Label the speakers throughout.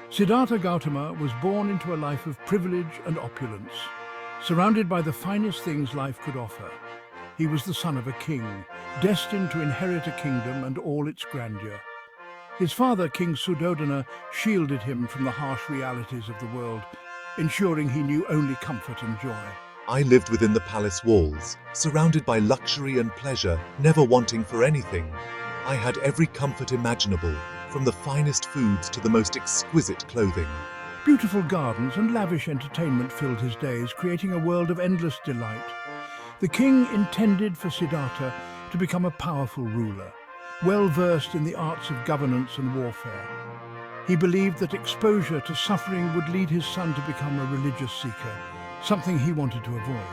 Speaker 1: Siddhartha Gautama was born into a life of privilege and opulence, surrounded by the finest things life could offer. He was the son of a king, destined to inherit a kingdom and all its grandeur. His father, King Suddhodana, shielded him from the harsh realities of the world, ensuring he knew only comfort and joy.
Speaker 2: I lived within the palace walls, surrounded by luxury and pleasure, never wanting for anything. I had every comfort imaginable, from the finest foods to the most exquisite clothing.
Speaker 1: Beautiful gardens and lavish entertainment filled his days, creating a world of endless delight. The king intended for Siddhartha to become a powerful ruler, well versed in the arts of governance and warfare. He believed that exposure to suffering would lead his son to become a religious seeker, something he wanted to avoid.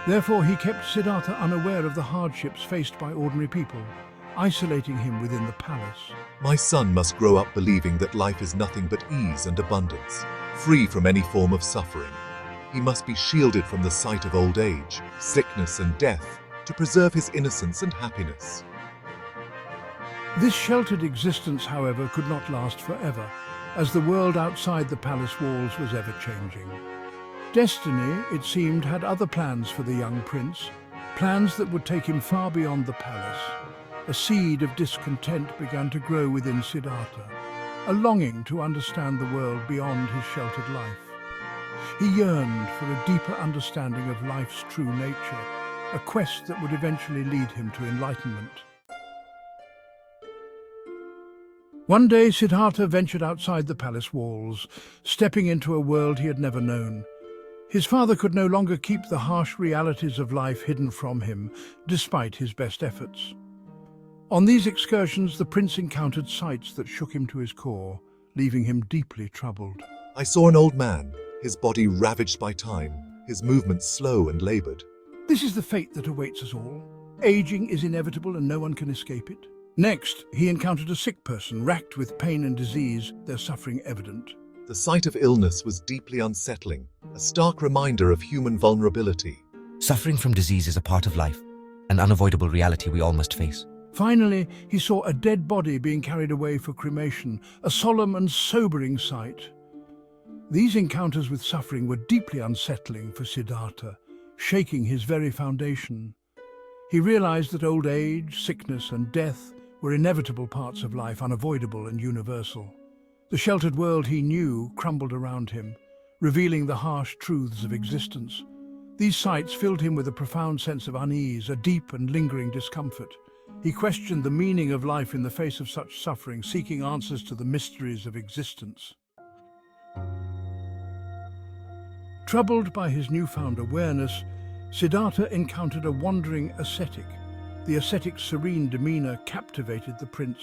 Speaker 1: Therefore, he kept Siddhartha unaware of the hardships faced by ordinary people, isolating him within the palace.
Speaker 2: My son must grow up believing that life is nothing but ease and abundance, free from any form of suffering. He must be shielded from the sight of old age, sickness and death to preserve his innocence and happiness.
Speaker 1: This sheltered existence, however, could not last forever, as the world outside the palace walls was ever-changing. Destiny, it seemed, had other plans for the young prince, plans that would take him far beyond the palace. A seed of discontent began to grow within Siddhartha, a longing to understand the world beyond his sheltered life. He yearned for a deeper understanding of life's true nature, a quest that would eventually lead him to enlightenment. One day, Siddhartha ventured outside the palace walls, stepping into a world he had never known. His father could no longer keep the harsh realities of life hidden from him, despite his best efforts. On these excursions, the prince encountered sights that shook him to his core, leaving him deeply troubled.
Speaker 2: I saw an old man, his body ravaged by time, his movements slow and labored.
Speaker 1: This is the fate that awaits us all. Aging is inevitable and no one can escape it. Next, he encountered a sick person, racked with pain and disease, their suffering evident.
Speaker 2: The sight of illness was deeply unsettling, a stark reminder of human vulnerability.
Speaker 3: Suffering from disease is a part of life, an unavoidable reality we all must face.
Speaker 1: Finally, he saw a dead body being carried away for cremation, a solemn and sobering sight. These encounters with suffering were deeply unsettling for Siddhartha, shaking his very foundation. He realized that old age, sickness, and death were inevitable parts of life, unavoidable and universal. The sheltered world he knew crumbled around him, revealing the harsh truths of existence. These sights filled him with a profound sense of unease, a deep and lingering discomfort. He questioned the meaning of life in the face of such suffering, seeking answers to the mysteries of existence. Troubled by his newfound awareness, Siddhartha encountered a wandering ascetic. The ascetic's serene demeanor captivated the prince.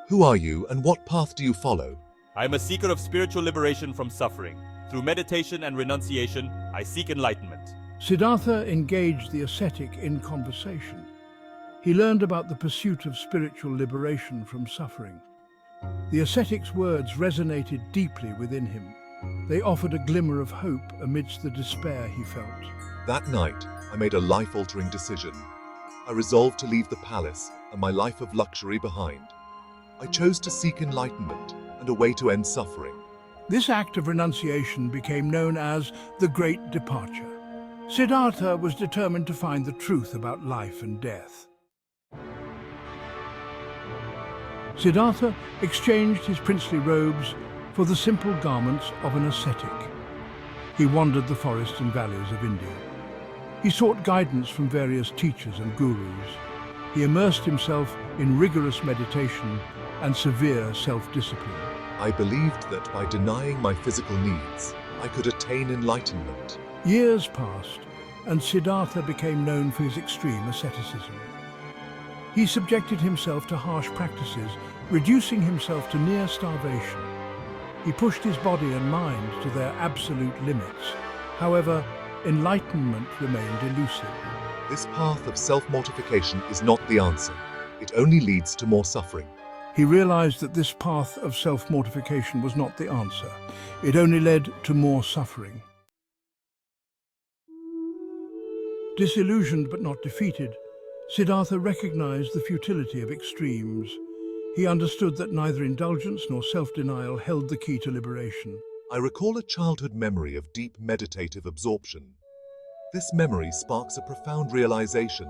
Speaker 2: Who are you and what path do you follow?
Speaker 4: I am a seeker of spiritual liberation from suffering. Through meditation and renunciation, I seek enlightenment.
Speaker 1: Siddhartha engaged the ascetic in conversation. He learned about the pursuit of spiritual liberation from suffering. The ascetic's words resonated deeply within him. They offered a glimmer of hope amidst the despair he felt.
Speaker 2: That night, I made a life-altering decision. I resolved to leave the palace and my life of luxury behind. I chose to seek enlightenment and a way to end suffering.
Speaker 1: This act of renunciation became known as the Great Departure. Siddhartha was determined to find the truth about life and death. Siddhartha exchanged his princely robes for the simple garments of an ascetic. He wandered the forests and valleys of India. He sought guidance from various teachers and gurus. He immersed himself in rigorous meditation and severe self-discipline.
Speaker 2: I believed that by denying my physical needs, I could attain enlightenment.
Speaker 1: Years passed, and Siddhartha became known for his extreme asceticism. He subjected himself to harsh practices, reducing himself to near starvation. He pushed his body and mind to their absolute limits. However, enlightenment remained elusive.
Speaker 2: This path of self-mortification is not the answer. It only leads to more suffering.
Speaker 1: He realized that this path of self-mortification was not the answer. It only led to more suffering. Disillusioned but not defeated, Siddhartha recognized the futility of extremes. He understood that neither indulgence nor self-denial held the key to liberation.
Speaker 2: I recall a childhood memory of deep meditative absorption. This memory sparks a profound realization.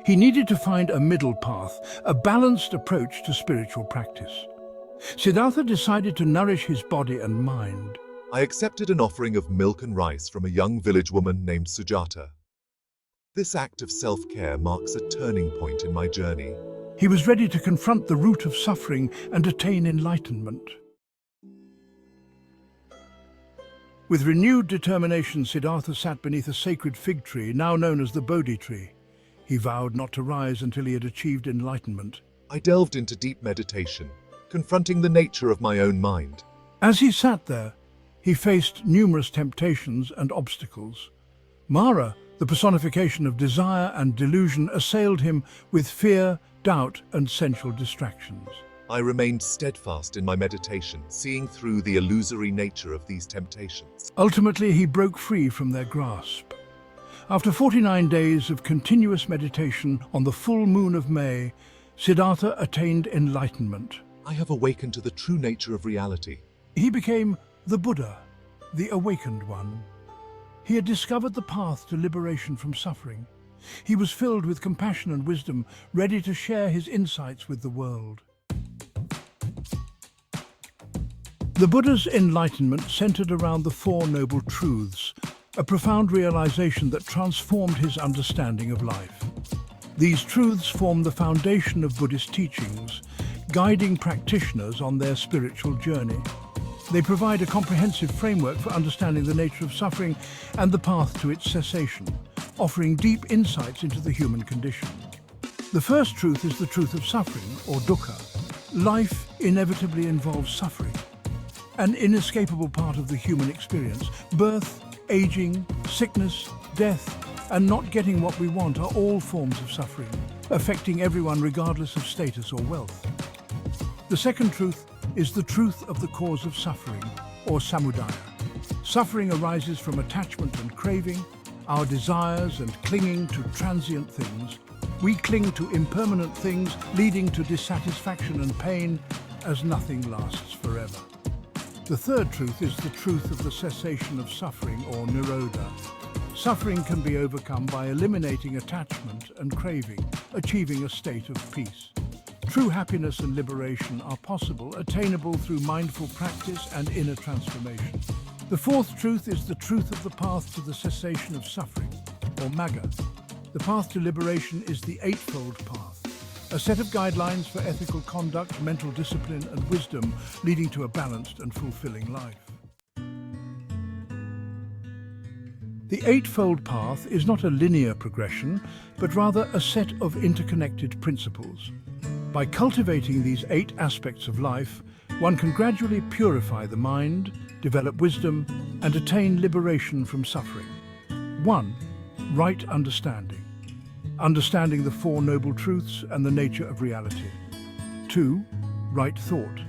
Speaker 1: He needed to find a middle path, a balanced approach to spiritual practice. Siddhartha decided to nourish his body and mind.
Speaker 2: I accepted an offering of milk and rice from a young village woman named Sujata. This act of self-care marks a turning point in my journey.
Speaker 1: He was ready to confront the root of suffering and attain enlightenment. With renewed determination, Siddhartha sat beneath a sacred fig tree, now known as the Bodhi tree. He vowed not to rise until he had achieved enlightenment.
Speaker 2: I delved into deep meditation, confronting the nature of my own mind.
Speaker 1: As he sat there, he faced numerous temptations and obstacles. Mara, the personification of desire and delusion, assailed him with fear, doubt, and sensual distractions.
Speaker 2: I remained steadfast in my meditation, seeing through the illusory nature of these temptations.
Speaker 1: Ultimately, he broke free from their grasp. After 49 days of continuous meditation on the full moon of May, Siddhartha attained enlightenment.
Speaker 2: I have awakened to the true nature of reality.
Speaker 1: He became the Buddha, the awakened one. He had discovered the path to liberation from suffering. He was filled with compassion and wisdom, ready to share his insights with the world. The Buddha's enlightenment centered around the Four Noble Truths, a profound realization that transformed his understanding of life. These truths form the foundation of Buddhist teachings, guiding practitioners on their spiritual journey. They provide a comprehensive framework for understanding the nature of suffering and the path to its cessation, offering deep insights into the human condition. The first truth is the truth of suffering, or dukkha. Life inevitably involves suffering, an inescapable part of the human experience. Birth, aging, sickness, death, and not getting what we want are all forms of suffering, affecting everyone regardless of status or wealth. The second truth is the truth of the cause of suffering, or samudaya. Suffering arises from attachment and craving, our desires and clinging to transient things. We cling to impermanent things, leading to dissatisfaction and pain, as nothing lasts forever. The third truth is the truth of the cessation of suffering, or nirodha. Suffering can be overcome by eliminating attachment and craving, achieving a state of peace. True happiness and liberation are possible, attainable through mindful practice and inner transformation. The fourth truth is the truth of the path to the cessation of suffering, or magga. The path to liberation is the Eightfold Path, a set of guidelines for ethical conduct, mental discipline, and wisdom, leading to a balanced and fulfilling life. The Eightfold Path is not a linear progression, but rather a set of interconnected principles. By cultivating these 8 aspects of life, one can gradually purify the mind, develop wisdom, and attain liberation from suffering. 1. Right understanding. Understanding the Four Noble Truths and the nature of reality. 2. Right thought.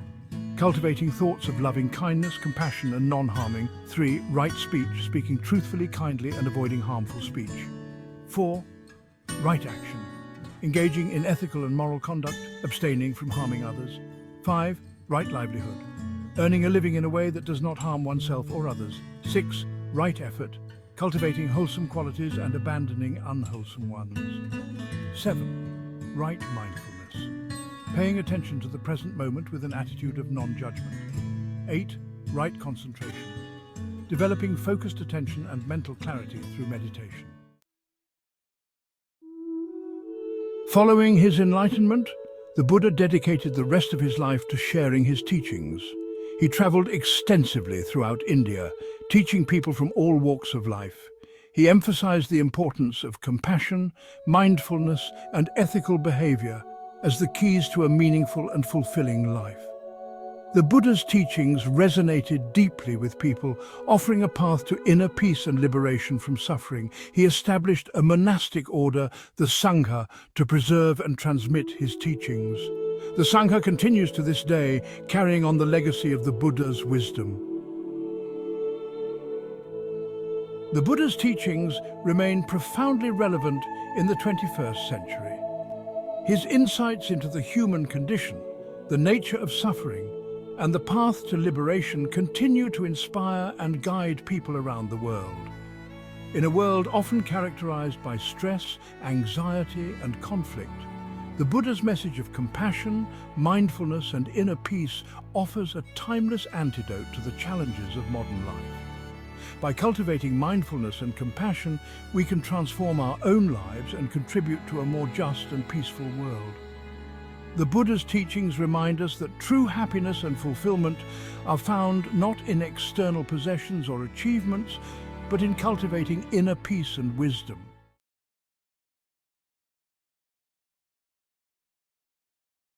Speaker 1: Cultivating thoughts of loving kindness, compassion, and non-harming. 3. Right speech, speaking truthfully, kindly, and avoiding harmful speech. 4. Right action. Engaging in ethical and moral conduct, abstaining from harming others. 5. Right livelihood. Earning a living in a way that does not harm oneself or others. 6. Right effort. Cultivating wholesome qualities and abandoning unwholesome ones. 7. Right mindfulness. Paying attention to the present moment with an attitude of non-judgment. 8. Right concentration. Developing focused attention and mental clarity through meditation. Following his enlightenment, the Buddha dedicated the rest of his life to sharing his teachings. He traveled extensively throughout India, teaching people from all walks of life. He emphasized the importance of compassion, mindfulness, and ethical behavior as the keys to a meaningful and fulfilling life. The Buddha's teachings resonated deeply with people, offering a path to inner peace and liberation from suffering. He established a monastic order, the Sangha, to preserve and transmit his teachings. The Sangha continues to this day, carrying on the legacy of the Buddha's wisdom. The Buddha's teachings remain profoundly relevant in the 21st century. His insights into the human condition, The nature of suffering and the path to liberation continue to inspire and guide people around the world. In a world often characterized by stress, anxiety, and conflict, the Buddha's message of compassion, mindfulness, and inner peace offers a timeless antidote to the challenges of modern life. By cultivating mindfulness and compassion, we can transform our own lives and contribute to a more just and peaceful world. The Buddha's teachings remind us that true happiness and fulfillment are found not in external possessions or achievements, but in cultivating inner peace and wisdom.